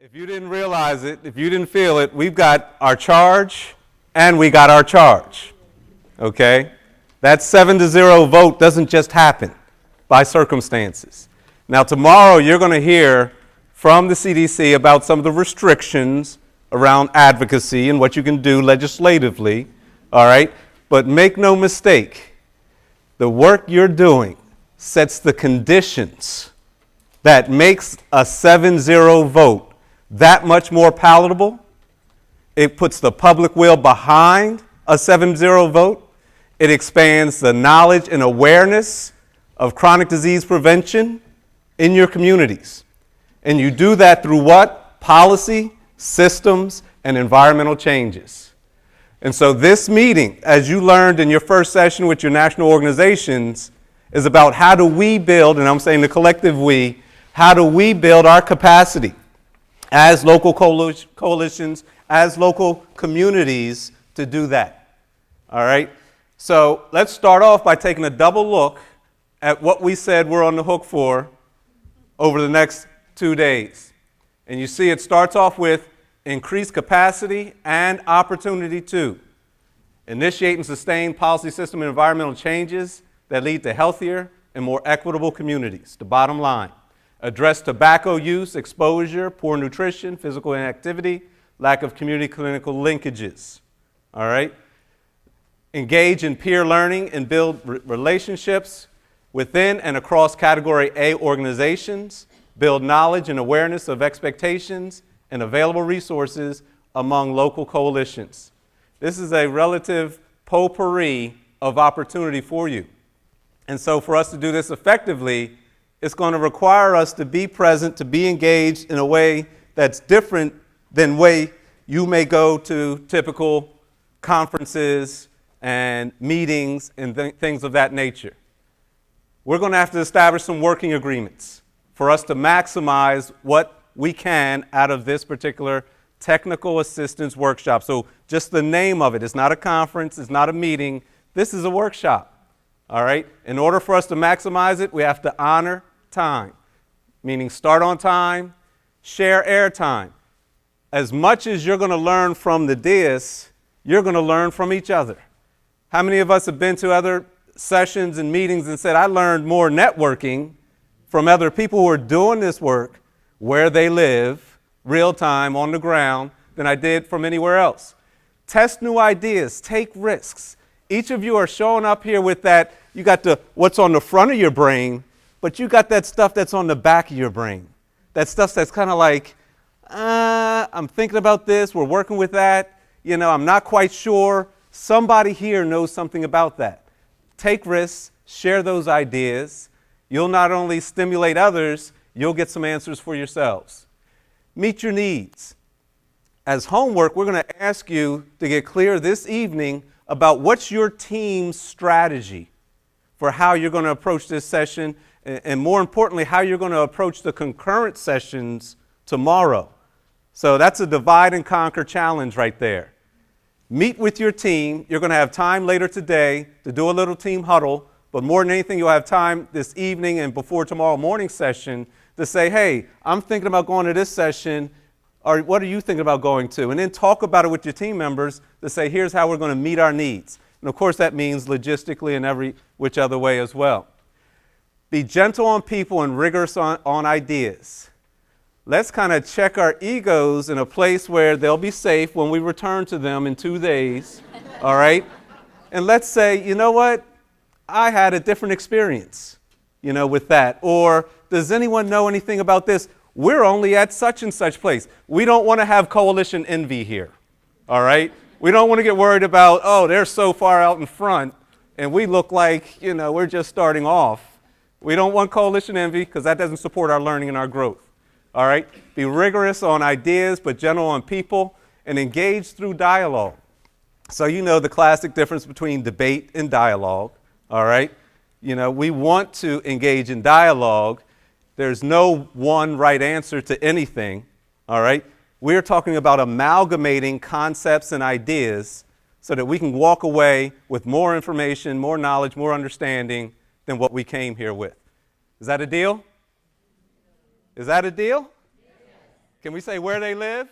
If you didn't realize it, if you didn't feel it, we've got our charge and we got our charge, okay? That 7-0 vote doesn't just happen by circumstances. Now, tomorrow you're going to hear from the CDC about some of the restrictions around advocacy and what you can do legislatively, all right? But make no mistake, the work you're doing sets the conditions that makes a 7-0 vote that much more palatable. It puts the public will behind a 7-0 vote. It expands the knowledge and awareness of chronic disease prevention in your communities. And you do that through what? Policy, systems, and environmental changes. And so this meeting, as you learned in your first session with your national organizations, is about how do we build, and I'm saying the collective we, how do we build our capacity as local coalitions, as local communities to do that. All right? So let's start off by taking a double look at what we said we're on the hook for over the next 2 days. And you see it starts off with increased capacity and opportunity to initiate and sustain policy system and environmental changes that lead to healthier and more equitable communities. The bottom line. Address tobacco use, exposure, poor nutrition, physical inactivity, lack of community clinical linkages. All right? Engage in peer learning and build relationships within and across Category A organizations. Build knowledge and awareness of expectations and available resources among local coalitions. This is a relative potpourri of opportunity for you. And so for us to do this effectively, it's going to require us to be present, to be engaged in a way that's different than way you may go to typical conferences and meetings and things of that nature. We're going to have to establish some working agreements for us to maximize what we can out of this particular technical assistance workshop. So just the name of it, it's not a conference, it's not a meeting, this is a workshop, all right? In order for us to maximize it, we have to honor time, meaning start on time, share airtime. As much as you're going to learn from the dais, you're going to learn from each other. How many of us have been to other sessions and meetings and said, I learned more networking from other people who are doing this work where they live, real time, on the ground, than I did from anywhere else? Test new ideas, take risks. Each of you are showing up here with that, you got what's on the front of your brain, but you got that stuff that's on the back of your brain. That stuff that's kind of like, I'm thinking about this, we're working with that, I'm not quite sure. Somebody here knows something about that. Take risks, share those ideas. You'll not only stimulate others, you'll get some answers for yourselves. Meet your needs. As homework, we're going to ask you to get clear this evening about what's your team's strategy for how you're going to approach this session, and more importantly, how you're going to approach the concurrent sessions tomorrow. So that's a divide and conquer challenge right there. Meet with your team. You're going to have time later today to do a little team huddle, but more than anything, you'll have time this evening and before tomorrow morning session to say, hey, I'm thinking about going to this session, or what are you thinking about going to? And then talk about it with your team members to say, here's how we're going to meet our needs. And of course, that means logistically and every which other way as well. Be gentle on people and rigorous on ideas. Let's kind of check our egos in a place where they'll be safe when we return to them in 2 days, all right? And let's say, you know what? I had a different experience, with that. Or does anyone know anything about this? We're only at such and such place. We don't want to have coalition envy here, all right? We don't want to get worried about, oh, they're so far out in front, and we look like, we're just starting off. We don't want coalition envy because that doesn't support our learning and our growth. All right? Be rigorous on ideas, but gentle on people, and engage through dialogue. So the classic difference between debate and dialogue. All right? We want to engage in dialogue. There's no one right answer to anything. All right? We're talking about amalgamating concepts and ideas so that we can walk away with more information, more knowledge, more understanding than what we came here with. Is that a deal? Is that a deal? Can we say where they live?